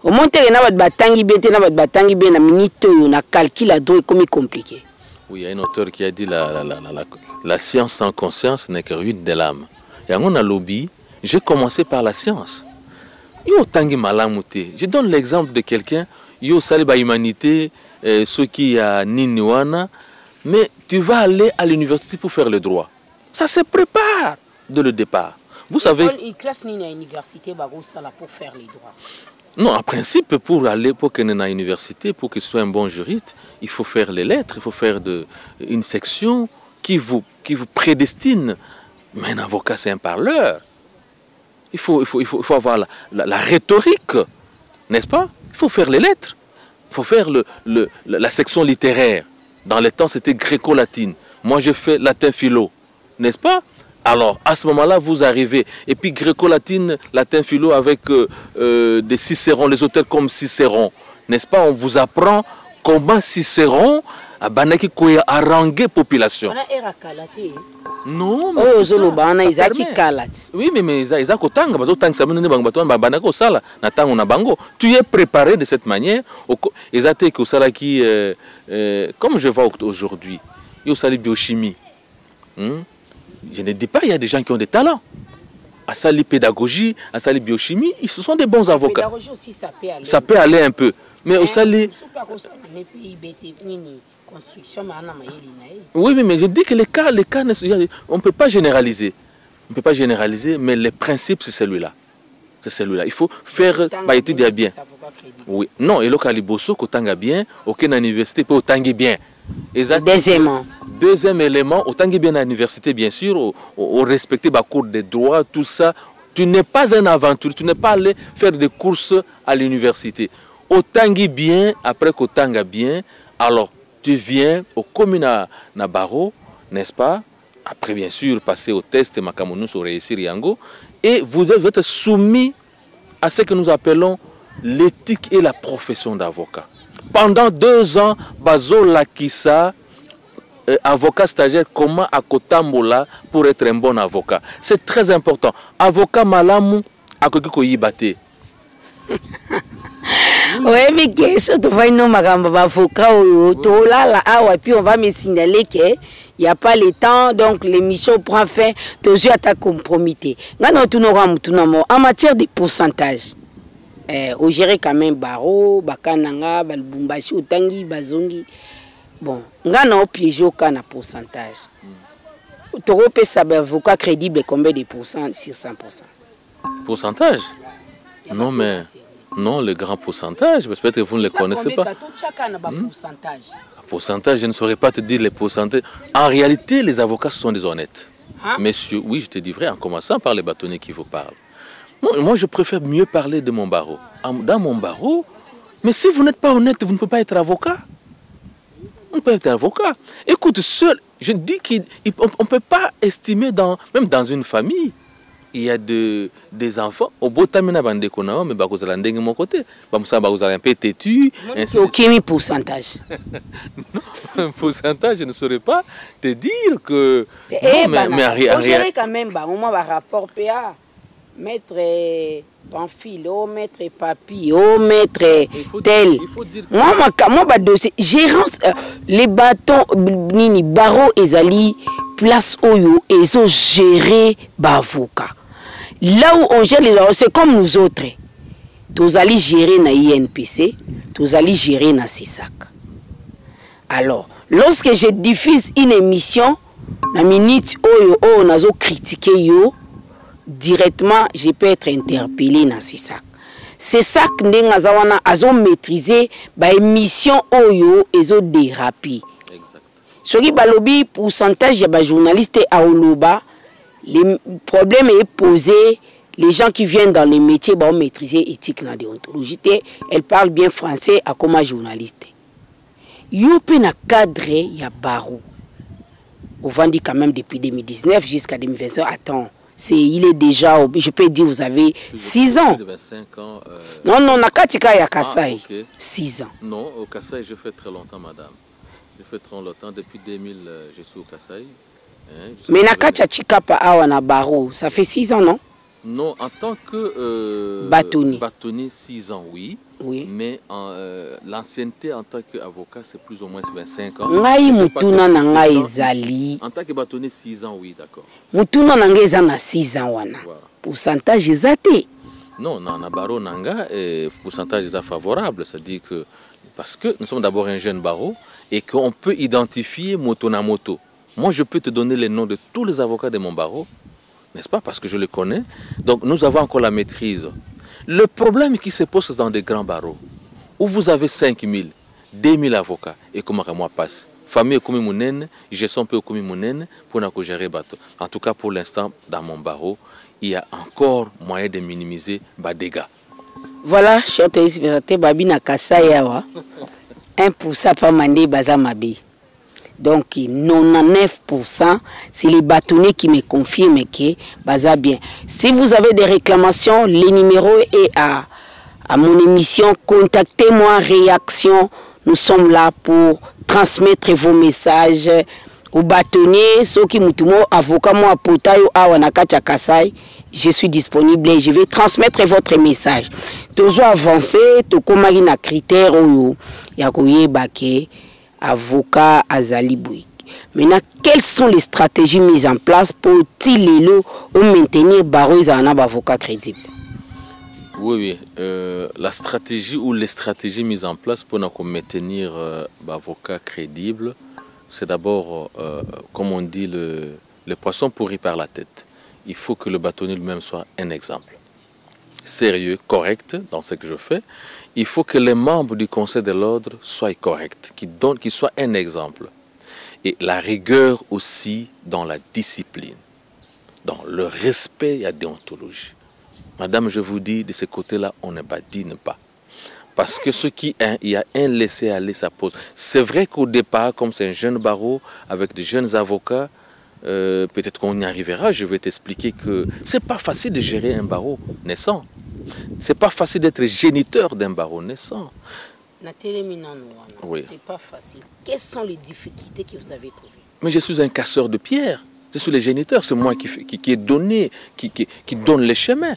au montere na ba tangi bien te na ba tangi bien na minute yo na calcul à droit comme compliqué. Oui, il y a un auteur qui a dit la science sans conscience n'est que ruine de l'âme. Et on a lobby, j'ai commencé par la science. Yo tangi malamute. Je donne l'exemple de quelqu'un, yo saliba humanité, ceux qui a niniwana, mais tu vas aller à l'université pour faire le droit. Ça se prépare de le départ. Vous savez. Il classe ni à l'université pour faire les droits. Non, en principe, pour aller pour qu'il y ait une université, pour qu'il soit un bon juriste, il faut faire les lettres, il faut faire une section qui vous prédestine. Mais un avocat, c'est un parleur. Il faut avoir la rhétorique, n'est-ce pas? Il faut faire les lettres. Il faut faire la section littéraire. Dans les temps, c'était gréco-latine. Moi, j'ai fait latin-philo, n'est-ce pas? Alors, à ce moment-là, vous arrivez. Et puis, gréco-latine, latin-philo avec des Cicérons, les auteurs comme Cicéron. N'est-ce pas? On vous apprend comment Cicéron a harangué population. Non, mais oui, mais tu es préparé de cette manière. Comme je vois aujourd'hui, il y a la biochimie. Je ne dis pas, il y a des gens qui ont des talents. À ça, la pédagogie, à ça, la biochimie, ils sont des bons avocats. Pédagogie aussi, ça peut aller un peu. Mais au Sali. Oui, mais je dis que les cas on ne peut pas généraliser. On ne peut pas généraliser, mais le principe, c'est celui-là. C'est celui-là. Il faut faire, étudier bien. Oui. Non, et le caliboso, qu'on tanga bien, aucune université peut tanguer bien. Deuxième élément, autant que bien à l'université, bien sûr, au respecter les cours de droit, tout ça, tu n'es pas un aventurier, tu n'es pas allé faire des courses à l'université. Autant que bien, après qu'autant bien, alors tu viens au commune na barreau, n'est-ce pas? Après, bien sûr, passer au test, Makamonus, au réussir Yango, et vous êtes soumis à ce que nous appelons l'éthique et la profession d'avocat. Pendant 2 ans, Bazo Lakissa, avocat stagiaire, comment à Kotambola pour être un bon avocat. C'est très important. Avocat malamu, à Kokiko Yibate. Oui, mais qu'est-ce que tu vas nous avocat là, puis on va me signaler qu'il n'y a pas le temps, donc l'émission prend fin, toujours à ta compromis. En matière de pourcentage. Au gérer quand même Baro, Bakananga, Balbumbashi, Otangi, Bazongi. Bon, on a piégé au pourcentage. Tu repères ça, avocat crédible combien de pourcents sur 100%? Pourcentage? Non, mais non, le grand pourcentage, peut-être que vous ne le connaissez pas. Pourcentage, je ne saurais pas te dire les pourcentages. En réalité, les avocats sont des honnêtes. Messieurs, oui, je te dis vrai, en commençant par les bâtonnets qui vous parlent. Moi, je préfère mieux parler de mon barreau. Dans mon barreau, mais si vous n'êtes pas honnête, vous ne pouvez pas être avocat. On peut être avocat. Écoute, seul, je dis qu'on ne peut pas estimer, même dans une famille, il y a des enfants. Au bout de temps, mais vous allez de mon côté. Vous allez un peu têtu. Quel pourcentage? Non, pourcentage, je ne saurais pas te dire que. Mais quand même, on va rapport PA. Maître Pamphile, maître Papi, maître tel. Moi, dossier gérance, les bâtons, nini, barreau et ali, place oyo, et ils ont géré bavoka. Là où on gère les barreaux, c'est comme nous autres. Tous allez gérer na INPC, tous allez gérer na CISAC. Alors, lorsque je diffuse une émission, la minute oyo, on a critiqué yo. Directement, je peux être interpellé dans ces sacs. Ces sacs, ils ont maîtrisé l'émission Oyo et ont dérapé. Ce qui est le pourcentage de journalistes à Oloba, le problème est posé. Les gens qui viennent dans les métiers ont maîtrisé l'éthique et la déontologie. Elles parlent bien français comme journaliste. Ils ont cadre, il y a barreau. Vous vendez quand même depuis 2019 jusqu'à 2025. Attends, il est déjà, je peux dire, vous avez 6 ans. De 25 ans. Non, non, Nakatika ya Kasai. Ah, okay. 6 ans. Non, au Kasai, je fais très longtemps, madame. Je fais très longtemps. Depuis 2000, je suis au Kasai. Hein, mais Nakacha Chikapa Awa na Baro, ça fait 6 ans, non? Non, en tant que bâtonnier, 6 ans, oui. Oui. Mais l'ancienneté en tant qu'avocat, c'est plus ou moins 25 ans. En tant que bâtonnier, 6 ans, oui, d'accord. Mutuna nanga na 6 ans wana. Pourcentage exacté. Non, na barreau nanga, pourcentage est favorable, c'est-à-dire que parce que nous sommes d'abord un jeune barreau et qu'on peut identifier moto na moto. Moi, je peux te donner les noms de tous les avocats de mon barreau, n'est-ce pas, parce que je les connais. Donc, nous avons encore la maîtrise. Le problème qui se pose dans des grands barreaux, où vous avez 5 000, 2 000 avocats, et comment moi passe. Famille comme mounène, gestion peu comme mounène, pour nous gérer bateau. En tout cas, pour l'instant, dans mon barreau, il y a encore moyen de minimiser les dégâts. Voilà, chers téléspectateurs, Babi na Kasayawa, 1% pas mandé Bazamabi. Donc 99%, c'est les bâtonniers qui me confirment que Baza bien. Si vous avez des réclamations, le numéro est à mon émission. Contactez-moi, réaction. Nous sommes là pour transmettre vos messages aux bâtonniers. Ceux qui m'ont avocat, moi, Potayo, Awanakacha Kasai, je suis disponible et je vais transmettre votre message. Toujours avancer, tout comme il y a critères où il y a avocat Azali Bouik. Maintenant, quelles sont les stratégies mises en place pour maintenir Barreau et un avocat crédible? Oui, la stratégie ou les stratégies mises en place pour maintenir l'avocat crédible, c'est d'abord, comme on dit, le poisson pourri par la tête. Il faut que le bâtonnier lui-même soit un exemple. Sérieux, correct dans ce que je fais. Il faut que les membres du Conseil de l'ordre soient corrects, qu'ils soient un exemple. Et la rigueur aussi dans la discipline, dans le respect et la déontologie. Madame, je vous dis, de ce côté-là, on ne badine pas. Parce que il y a un laisser-aller, ça pose. C'est vrai qu'au départ, comme c'est un jeune barreau, avec de jeunes avocats, peut-être qu'on y arrivera. Je vais t'expliquer que c'est pas facile de gérer un barreau naissant. C'est pas facile d'être géniteur d'un barreau naissant. Oui. C'est pas facile. Quelles sont les difficultés que vous avez trouvées? Mais je suis un casseur de pierre. Je suis le géniteur. C'est moi qui est donné, qui donne les chemins.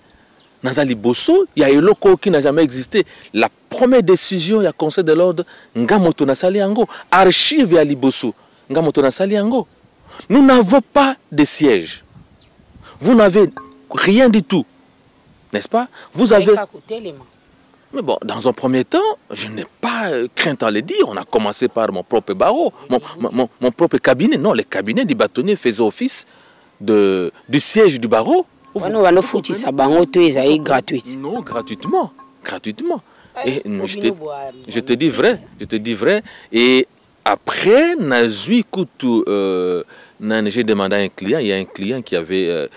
Nazali Bosso, il y a un loco qui n'a jamais existé. La première décision, il y a Conseil de l'ordre, Ngamoto Nasali Ango. Archive ya Libosso, Ngamoto Nasali Ango. Nous n'avons pas de siège. Vous n'avez rien du tout. N'est-ce pas? Vous avez... Mais bon, dans un premier temps, je n'ai pas crainte à le dire. On a commencé par mon propre barreau, mon propre cabinet. Non, le cabinet du bâtonnier faisait office du siège du barreau. Non, gratuitement. Gratuitement. Et je te dis vrai. Et après, j'ai demandé à un client, il y a un client qui avait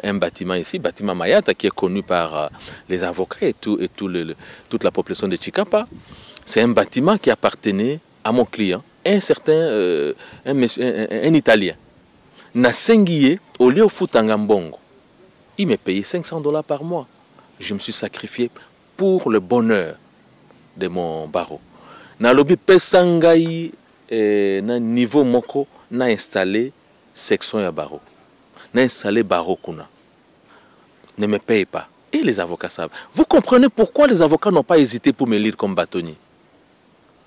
un bâtiment ici, bâtiment Mayata, qui est connu par les avocats et toute la population de Chikapa. C'est un bâtiment qui appartenait à mon client, un Italien. Nasengiye, au lieu Futangambongo, il m'a payé $500 par mois. Je me suis sacrifié pour le bonheur de mon barreau. Nalobi Pesangai, na niveau moko, n'a installé section ya barreau. N'a installé barreau kuna. Ne me paye pas. Et les avocats savent. Vous comprenez pourquoi les avocats n'ont pas hésité pour me lire comme bâtonnier?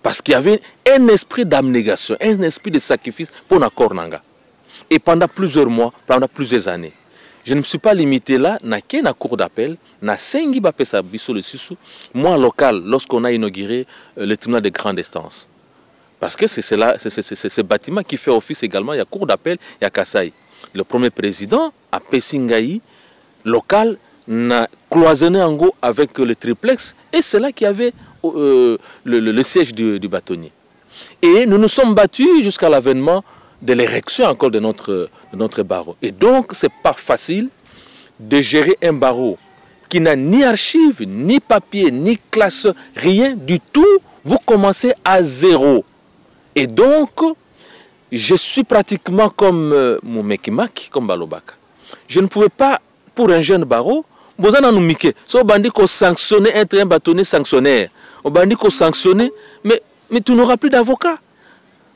Parce qu'il y avait un esprit d'abnégation, un esprit de sacrifice pour l'accord nanga. Et pendant plusieurs mois, pendant plusieurs années. Je ne me suis pas limité là, na cour d'appel, na sengi ba pesa biso le susu, moi local, lorsqu'on a inauguré le tribunal de grande instance. Parce que c'est ce bâtiment qui fait office également, il y a cour d'appel, il y a Kasai. Le premier président, à Pesingaï, local, n'a cloisonné en gros avec le triplex, et c'est là qu'il y avait le siège du bâtonnier. Et nous nous sommes battus jusqu'à l'avènement de l'érection encore de notre barreau. Et donc, ce n'est pas facile de gérer un barreau qui n'a ni archives, ni papier, ni classe, rien du tout. Vous commencez à zéro. Et donc, je suis pratiquement comme Moumekimaki, comme Balobaka. Je ne pouvais pas, pour un jeune barreau, Bozana nous miquer. So bandit qu'on sanctionner, être un bâtonnier sanctionnaire. Au bandit qu'on sanctionner, mais tu n'auras plus d'avocat.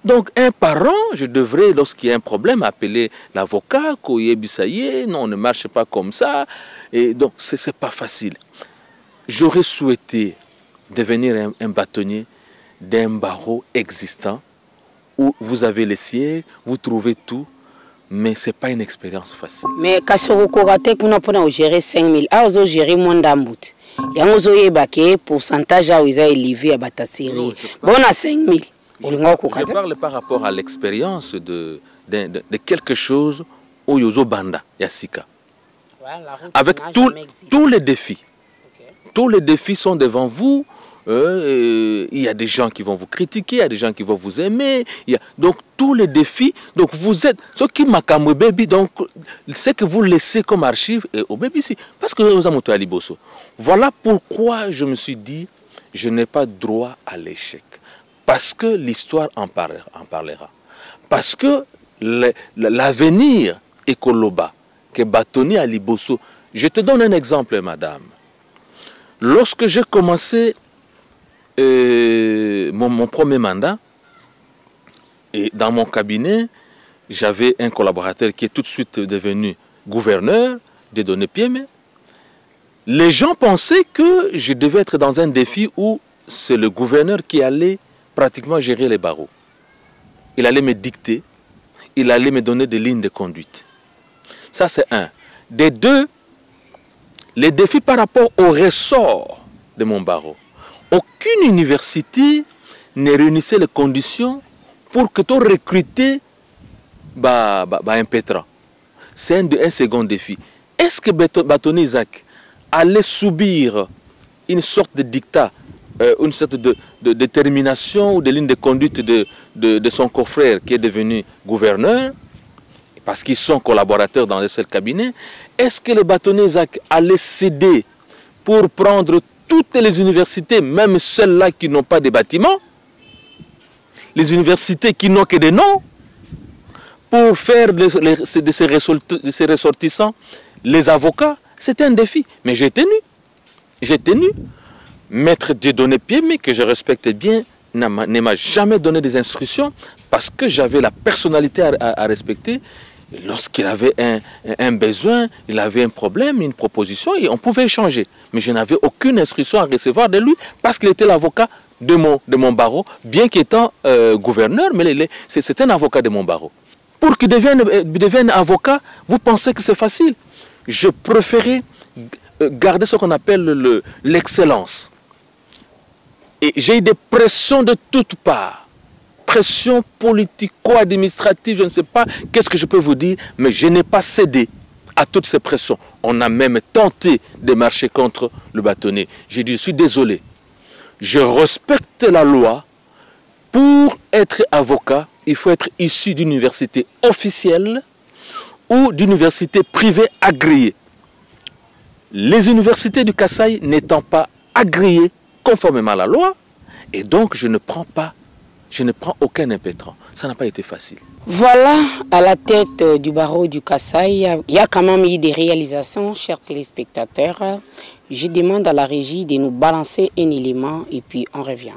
Donc un parent, je devrais, lorsqu'il y a un problème, appeler l'avocat, non, on ne marche pas comme ça. Et donc c'est pas facile. J'aurais souhaité devenir un bâtonnier d'un barreau existant, où vous avez les sièges, vous trouvez tout, mais ce n'est pas une expérience facile. Mais quand vous avez géré 5 000, vous avez géré moins d'ambout. Vous avez géré pourcentage où vous avez élevé à Batassérie. Bon, à 5 000. Je parle par rapport à l'expérience de quelque chose au Yozo Banda, Yassika. Avec tous les défis. Okay. Tous les défis sont devant vous. Il y a des gens qui vont vous critiquer, il y a des gens qui vont vous aimer. Donc tous les défis, donc vous êtes ce qui m'a comme baby, donc c'est que vous laissez comme archive au baby ici, parce que vous avez Ali Bosso. Voilà pourquoi je me suis dit, je n'ai pas droit à l'échec, parce que l'histoire en parlera, parce que l'avenir écoloba que bâtonné Ali Bosso. Je te donne un exemple, madame. Lorsque j'ai commencé mon premier mandat, et dans mon cabinet, j'avais un collaborateur qui est tout de suite devenu gouverneur de Donné Piémé. Les gens pensaient que je devais être dans un défi où c'est le gouverneur qui allait pratiquement gérer les barreaux. Il allait me dicter, il allait me donner des lignes de conduite. Ça, c'est un. Des deux, les défis par rapport au ressort de mon barreau. Aucune université ne réunissait les conditions pour que tu recrutes un pétran. C'est un second défi. Est-ce que Bâtonnier Isaac allait subir une sorte de dictat, une sorte de détermination ou de ligne de conduite de son confrère qui est devenu gouverneur, parce qu'ils sont collaborateurs dans le seul cabinet? Est-ce que le Bâtonnier Isaac allait céder pour prendre toutes les universités, même celles-là qui n'ont pas de bâtiments, les universités qui n'ont que des noms, pour faire de ces ressortissants les avocats? C'était un défi. Mais j'ai tenu. J'ai tenu. Maître Dieudonné Piémé, que je respectais bien, ne m'a jamais donné des instructions parce que j'avais la personnalité à respecter. Lorsqu'il avait un besoin, il avait un problème, une proposition, et on pouvait échanger. Mais je n'avais aucune instruction à recevoir de lui parce qu'il était l'avocat de mon barreau, bien qu'étant gouverneur, mais c'est un avocat de mon barreau. Pour qu'il devienne avocat, vous pensez que c'est facile? Je préférais garder ce qu'on appelle l'excellence. Et j'ai eu des pressions de toutes parts. Pression politico-administrative, je ne sais pas qu'est-ce que je peux vous dire, mais je n'ai pas cédé à toutes ces pressions. On a même tenté de marcher contre le bâtonnier. J'ai dit, je suis désolé. Je respecte la loi. Pour être avocat, il faut être issu d'une université officielle ou d'université privée agréée. Les universités du Kasaï n'étant pas agréées conformément à la loi, et donc je ne prends aucun impétrant. Ça n'a pas été facile. Voilà, à la tête du barreau du Kasaï, il y a quand même eu des réalisations, chers téléspectateurs. Je demande à la régie de nous balancer un élément et puis on revient.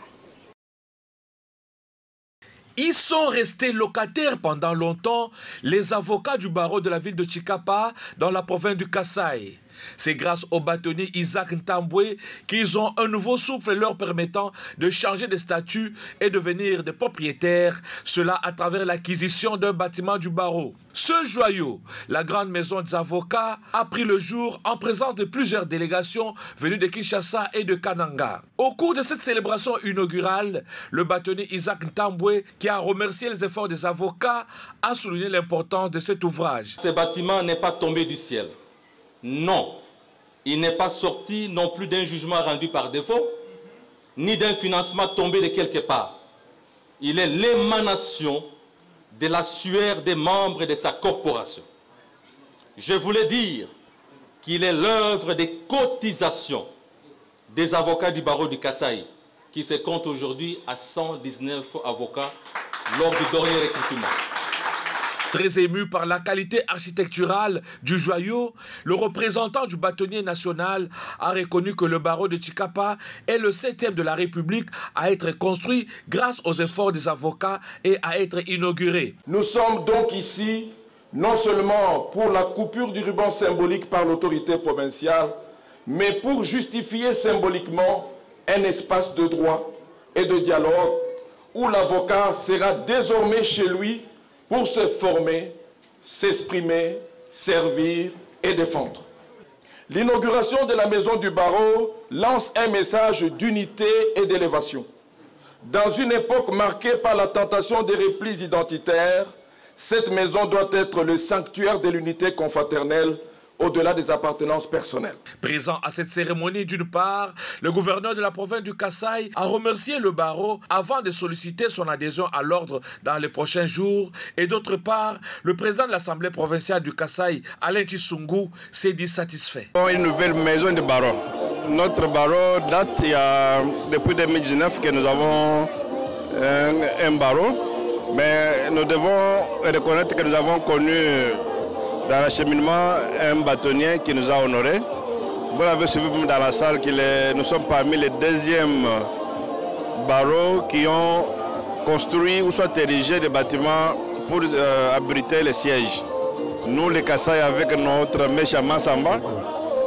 Ils sont restés locataires pendant longtemps, les avocats du barreau de la ville de Chikapa, dans la province du Kasaï. C'est grâce au bâtonnier Isaac Ntambwe qu'ils ont un nouveau souffle leur permettant de changer de statut et devenir des propriétaires, cela à travers l'acquisition d'un bâtiment du barreau. Ce joyau, la grande maison des avocats, a pris le jour en présence de plusieurs délégations venues de Kinshasa et de Kananga. Au cours de cette célébration inaugurale, le bâtonnier Isaac Ntambwe, qui a remercié les efforts des avocats, a souligné l'importance de cet ouvrage. Ce bâtiment n'est pas tombé du ciel. Non, il n'est pas sorti non plus d'un jugement rendu par défaut, ni d'un financement tombé de quelque part. Il est l'émanation de la sueur des membres de sa corporation. Je voulais dire qu'il est l'œuvre des cotisations des avocats du barreau du Kasaï, qui se compte aujourd'hui à 119 avocats lors du dernier recrutement. Très ému par la qualité architecturale du joyau, le représentant du bâtonnier national a reconnu que le barreau de Tshikapa est le 7e de la République à être construit grâce aux efforts des avocats et à être inauguré. Nous sommes donc ici, non seulement pour la coupure du ruban symbolique par l'autorité provinciale, mais pour justifier symboliquement un espace de droit et de dialogue où l'avocat sera désormais chez lui pour se former, s'exprimer, servir et défendre. L'inauguration de la maison du barreau lance un message d'unité et d'élévation. Dans une époque marquée par la tentation des replis identitaires, cette maison doit être le sanctuaire de l'unité confraternelle au-delà des appartenances personnelles. Présent à cette cérémonie, d'une part, le gouverneur de la province du Kasaï a remercié le barreau avant de solliciter son adhésion à l'ordre dans les prochains jours. Et d'autre part, le président de l'Assemblée provinciale du Kasaï, Alain Tshisungu, s'est dit satisfait. Une nouvelle maison de barreau. Notre barreau date depuis 2019 que nous avons un barreau. Mais nous devons reconnaître que nous avons connu dans l'acheminement un bâtonnier qui nous a honorés. Vous l'avez suivi dans la salle, nous sommes parmi les deuxièmes barreaux qui ont construit ou soit érigé des bâtiments pour abriter les sièges. Nous, les Kasaï, avec notre Meshama Samba,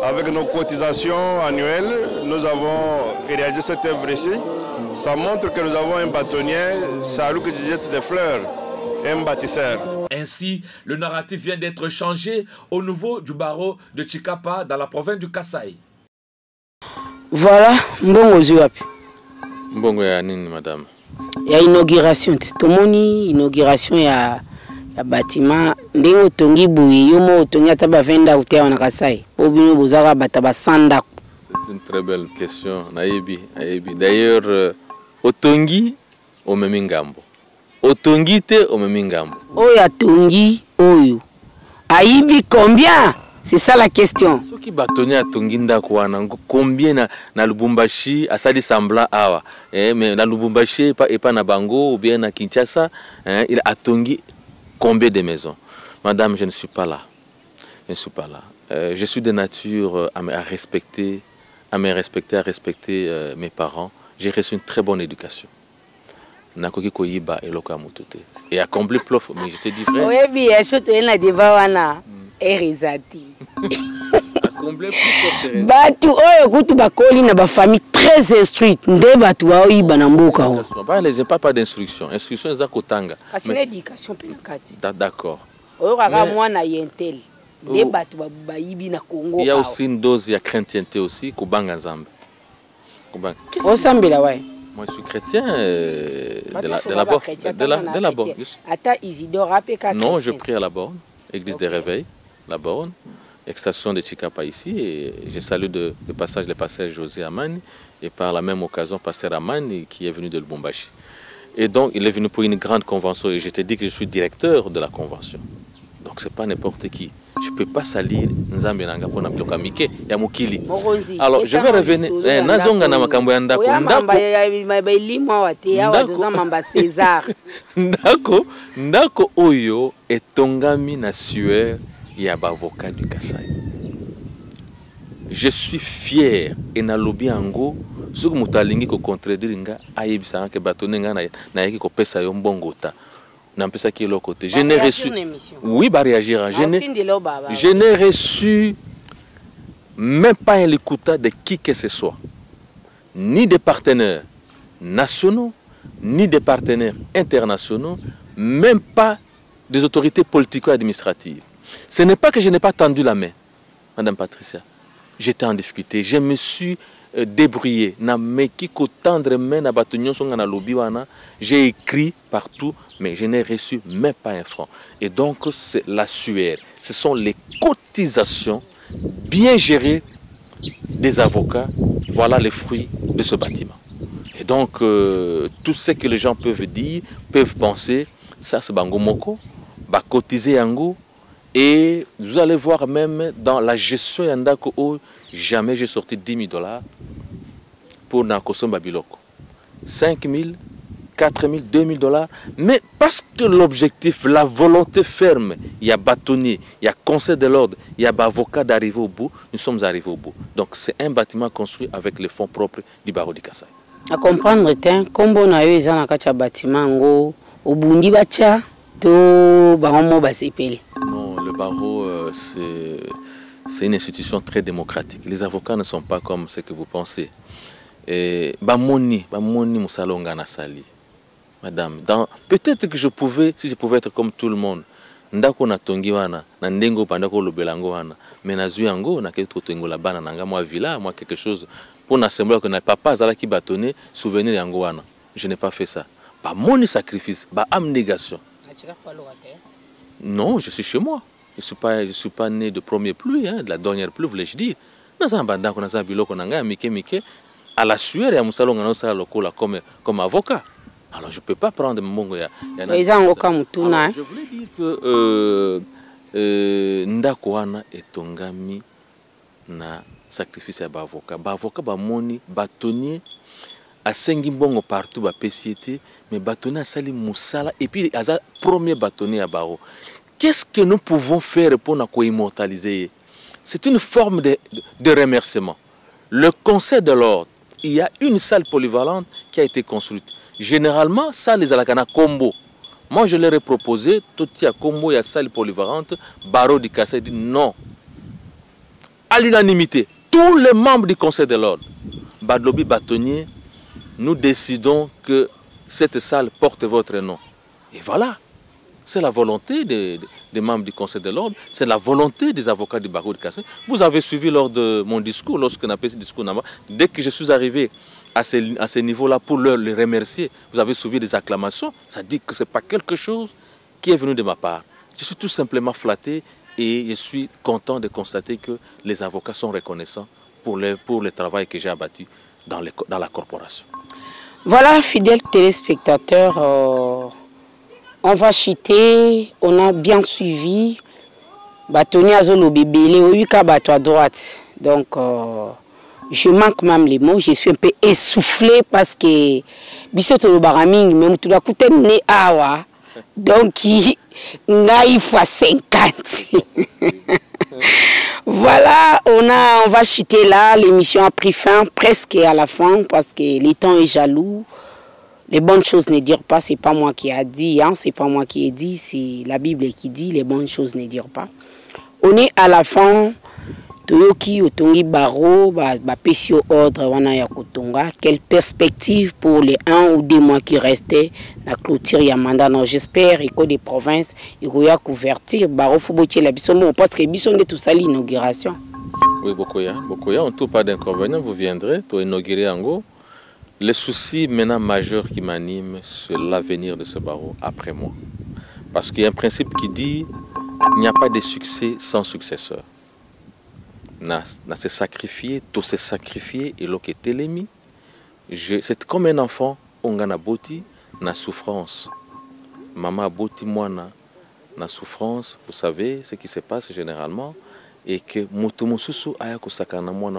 avec nos cotisations annuelles, nous avons réalisé cette œuvre ici. Ça montre que nous avons un bâtonnier, ça lui qui jette des fleurs, un bâtisseur. Ainsi, le narratif vient d'être changé au niveau du barreau de Tshikapa dans la province du Kasaï. Voilà, mbongo zuapi. Mbongo ya nini madame? Ya inauguration, tomoni inauguration ya bâtiment ndenge otongi buyi yo mo otongi ata ba venda utea na Kasaï. Obino bozaka bata ba sanda. C'est une très belle question, nayebi. D'ailleurs, otongi omemi ngambo. Otongi te omemi ngambo. Oyo atongi oyo. Aibi combien? C'est ça la question. Soki bâtonnier atongi ndako wana combien na Lubumbashi asali sembla awa. Mais na Lubumbashi pas na Bango ou bien na Kinshasa, il atongi combien de maisons? Madame, je ne suis pas là. Je ne suis pas là. Je suis de nature à respecter mes parents. J'ai reçu une très bonne éducation. Nakoki koyiba eloko ya mutute. Et accompli plof, mais je te dis vrai. Oui, bien, surtout il a des vawana erizati. Accompli plof. Batu oyo kutu bakoli na ba famille très instruite. Nde batu wa oyiba na mboka ho. Ba les pas d'instruction. Instruction eza kotanga. Kasi l'éducation penakati. D'accord. Oyo kaka mwana yentel. Nde batu ba yibi na Congo. Il y a aussi une dose de chrétienté aussi kubanga nzambe. Kubanga. Osambela ouais. Moi, je suis chrétien de la Borne. Non, je prie à la Borne, église des Réveils, la Borne, extension de Tshikapa ici. Et je salue le pasteur José Amani, et par la même occasion, pasteur Amani, qui est venu de Lubumbashi. Et donc, il est venu pour une grande convention, et je te dis que je suis directeur de la convention. Donc, ce n'est pas n'importe qui. Je ne peux pas salir Nzambe nanga pona biloka mike ya mukili. Alors je vais revenir nazonga na makambo ya ndako ndako oyo etongami na sueur ya bavocat du Kasaï. Je suis fier et na lobi yango soki mutu alingi ko contredire nga ayebisanga ke batone nga na yeki ko pesa yo mbongota. Côté. Je n'ai reçu. Oui, bah réagir. Je n'ai reçu même pas un écouta de qui que ce soit, ni des partenaires nationaux, ni des partenaires internationaux, même pas des autorités politico-administratives. Ce n'est pas que je n'ai pas tendu la main, Madame Patricia. J'étais en difficulté. Je me suis débrouillé. J'ai écrit partout, mais je n'ai reçu même pas un franc. Et donc, c'est la sueur. Ce sont les cotisations bien gérées des avocats. Voilà les fruits de ce bâtiment. Et donc, tout ce que les gens peuvent dire, peuvent penser, ça c'est Bango Moko, bah cotiser Yango. Et vous allez voir même dans la gestion Yandako, jamais j'ai sorti $10 000 pour Nakosom Babiloko. 5 000, 4 000, 2 000 $. Mais parce que l'objectif, la volonté ferme, il y a bâtonnier, il y a conseil de l'ordre, il y a avocat d'arriver au bout, nous sommes arrivés au bout. Donc c'est un bâtiment construit avec les fonds propres du barreau du Kasaï. À comprendre, comme on a eu un bâtiment, au bundi bacha, to baromo basepele. Non, le barreau, c'est une institution très démocratique. Les avocats ne sont pas comme ce que vous pensez. Bamoni Moussalonga Nasali. Madame, peut-être que si je pouvais être comme tout le monde, ndako na tongiwana, na ndengo pandako lobelango wana, mais na zuyango na quelque tongo la bana nanga moi villa, moi quelque chose pour na sembler que na papa zala qui bâtonné souvenir yango wana. Je n'ai pas fait ça. Ba mon sacrifice, ba abnégation. Non, je suis chez moi. Je suis pas né de première pluie, hein, de la dernière pluie, voulais-je dire. Dans un bandako na biloko nanga mike à la sueur et à Moussalonga na comme avocat. Alors je ne peux pas prendre mon mongo. Je voulais dire que ndako wana etongami na sacrifice ya avocat. Avocat ba moni bâtonnier a sengi mbongo partout ba péciété mais bâtonnier a sali musala et puis aza premier bâtonnier à baro. Qu'est-ce que nous pouvons faire pour nous immortaliser? C'est une forme de remerciement. Le conseil de l'ordre, il y a une salle polyvalente qui a été construite. Généralement, ça les alakana combo. Moi, je leur ai proposé, tout y a combo, il y a salle polyvalente, barreau du Kasaï dit non. À l'unanimité, tous les membres du conseil de l'ordre, Badlobi bâtonnier, nous décidons que cette salle porte votre nom. Et voilà. C'est la volonté des membres du Conseil de l'ordre, c'est la volonté des avocats du barreau de Kasaï. Vous avez suivi lors de mon discours, lorsqu'on a fait ce discours, dès que je suis arrivé à ce niveau-là pour les remercier, vous avez suivi des acclamations. Ça dit que ce n'est pas quelque chose qui est venu de ma part. Je suis tout simplement flatté et je suis content de constater que les avocats sont reconnaissants pour le travail que j'ai abattu dans la corporation. Voilà, fidèles téléspectateurs. On va chuter, on a bien suivi. Bâtonnier Azolo Bébélé, Oyuka Bato à droite. Donc, je manque même les mots. Je suis un peu essoufflé parce que Bissoto le Baraming, même tout à coup, né awa. Donc, il faut 50. Voilà, on va chuter là. L'émission a pris fin presque à la fin parce que le temps est jaloux. Les bonnes choses ne dirent pas, c'est pas moi qui ai dit, hein, c'est pas moi qui ai dit, c'est la Bible qui dit, les bonnes choses ne dirent pas. On est à la fin, Toyoki, Otongi, Baro, Pesio, Ordre, Wanaya, Kotonga. Quelle perspective pour les 1 ou 2 mois qui restaient, la clôture, Yamanda, j'espère, Éco des provinces, il y a couverture, Baro, Fouboutier, la Bisson, parce que Bisson est tout ça, l'inauguration. Oui, Bokoya, on ne trouve pas d'inconvénient, vous viendrez, tu inaugurer en go. Le souci maintenant majeur qui m'anime, c'est l'avenir de ce barreau après moi. Parce qu'il y a un principe qui dit il n'y a pas de succès sans successeur. Na se sacrifier, tout se sacrifier et l'autre est l'ennemi. C'est comme un enfant, on a boti, na souffrance. Maman boti moi na souffrance, vous savez ce qui se passe généralement, et que mutumususu ayakusakana moi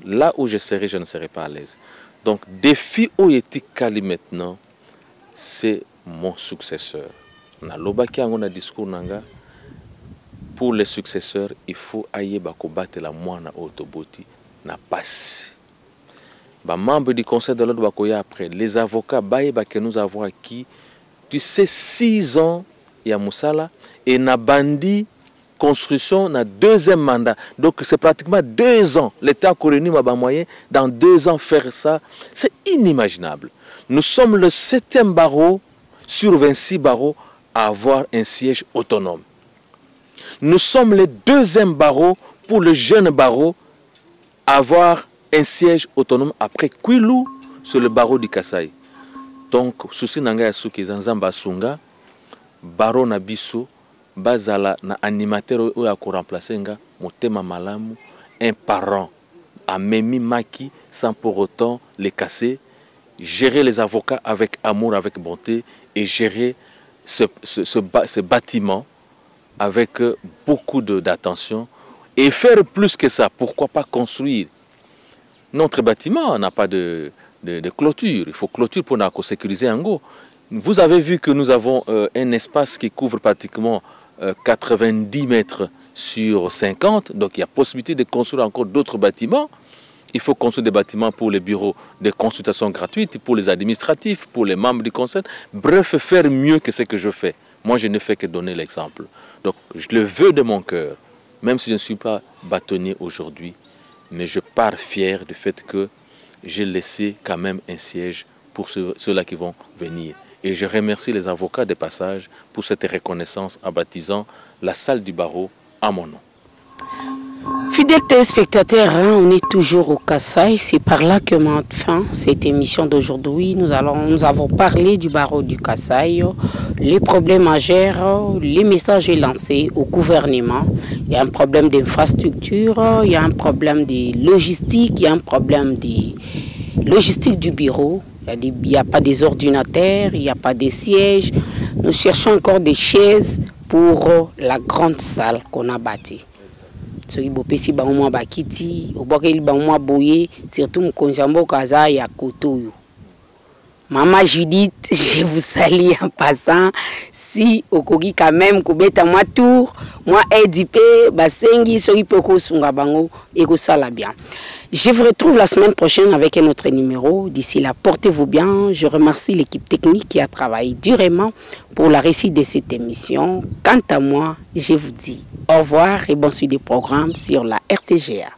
là où je serai, je ne serai pas à l'aise. Donc, défi oyetik kali maintenant, c'est mon successeur. Na lobaki on a discours nanga. Pour les successeurs, il faut ailler battre la moine autoboti na passe. Ba membre du conseil de l'ordre bakoya après les avocats que nous avons acquis, tu sais 6 ans ya musala et na bandi construction na 2e mandat. Donc c'est pratiquement 2 ans. L'État a réuni ma moyen dans 2 ans faire ça. C'est inimaginable. Nous sommes le 7e barreau sur 26 barreaux à avoir un siège autonome. Nous sommes le 2e barreau pour le jeune barreau à avoir un siège autonome après Kwilu sur le barreau du Kasaï. Donc, souci nanga yasuki zanzamba sunga, barreau na biso, bazala na animateur ou à remplacer nga motema malamu un parent à Memi Maki sans pour autant les casser, gérer les avocats avec amour, avec bonté et gérer ce bâtiment avec beaucoup d'attention et faire plus que ça. Pourquoi pas construire? Notre bâtiment n'a pas de clôture. Il faut clôture pour sécuriser un go. Vous avez vu que nous avons un espace qui couvre pratiquement 90 mètres sur 50. Donc il y a possibilité de construire encore d'autres bâtiments. Il faut construire des bâtiments pour les bureaux de consultation gratuites, pour les administratifs, pour les membres du conseil. Bref, faire mieux que ce que je fais. Moi, je ne fais que donner l'exemple. Donc, je le veux de mon cœur, même si je ne suis pas bâtonnier aujourd'hui. Mais je pars fier du fait que j'ai laissé quand même un siège pour ceux-là qui vont venir. Et je remercie les avocats de passage pour cette reconnaissance en baptisant la salle du barreau à mon nom. Fidèles téléspectateurs, on est toujours au Kasaï. C'est par là que met fin cette émission d'aujourd'hui. Nous avons parlé du barreau du Kasaï, les problèmes majeurs, les messages lancés au gouvernement. Il y a un problème d'infrastructure, il y a un problème de logistique, il y a un problème de logistique du bureau. Il n'y a pas des ordinateurs, il n'y a pas des sièges. Nous cherchons encore des chaises pour la grande salle qu'on a bâtie. Soki bopesi ba mwa bakiti obokeli ba mwa boye surtout mkonjambo kaza ya kotoyo. Maman Judith, je vous salue en passant. Si okoki quand même kobeta mwa tour, mwa EDP basengi soki poko sunga bango eko sala bien. Je vous retrouve la semaine prochaine avec un autre numéro. D'ici là, portez-vous bien. Je remercie l'équipe technique qui a travaillé durement pour la réussite de cette émission. Quant à moi, je vous dis au revoir et bon suite des programmes sur la RTGA.